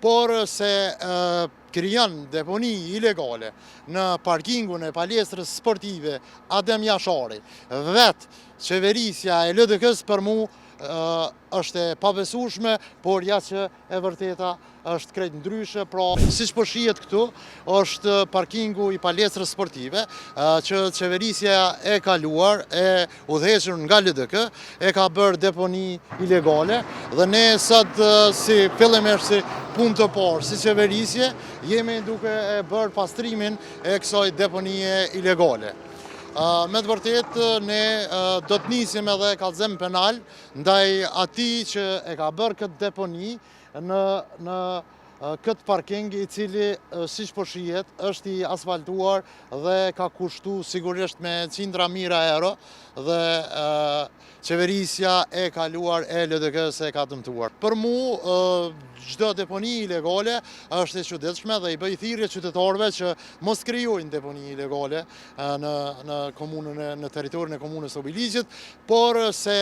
por se krijon deponi ilegale në parkingun e palestrës sportive Adem Jashari. Vetë qeverisja e LDK-s për mu është e pabesueshme, por ja që e vërteta është krejt ndryshe, pra siç po shihet këtu, është parkingu i palestrës sportive që qeverisja e kaluar, e udhëhequr nga LDK, e ka bërë deponi ilegale dhe ne sot si fillimisht si punë të parë si qeverisje jemi duke e bërë pastrimin e kësaj deponie ilegale. Me të vërtet, ne do të nisim edhe kallëzim penal ndaj atij që e ka bërë këtë deponi në këtë parking i cili, siç po shihet, është i asfaltuar dhe ka kushtu sigurisht me qindra mijëra euro dhe qeverisja e kaluar e LDK-s e ka dëmtuar. Për mu, çdo deponi ilegale është e çuditshme dhe i bëj thirrje qytetarëve që mos krijojnë deponi ilegale në territorin e komunës së Obiliqit, por se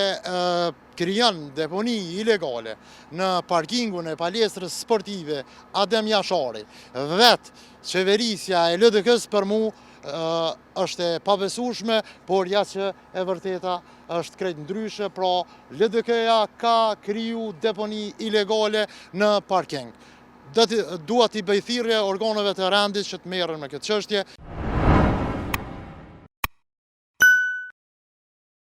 krijon deponi ilegale në parkingun e palestrës sportive Adem Jashari. Vetë qeverisja e LDK-s për mu është e pabesueshme, por ja që e vërteta është krejt ndryshe, pra LDK-ja ka kriju deponi ilegale në parking. Dua t'i bëj thirrje organeve të rendit që të merren me këtë çështje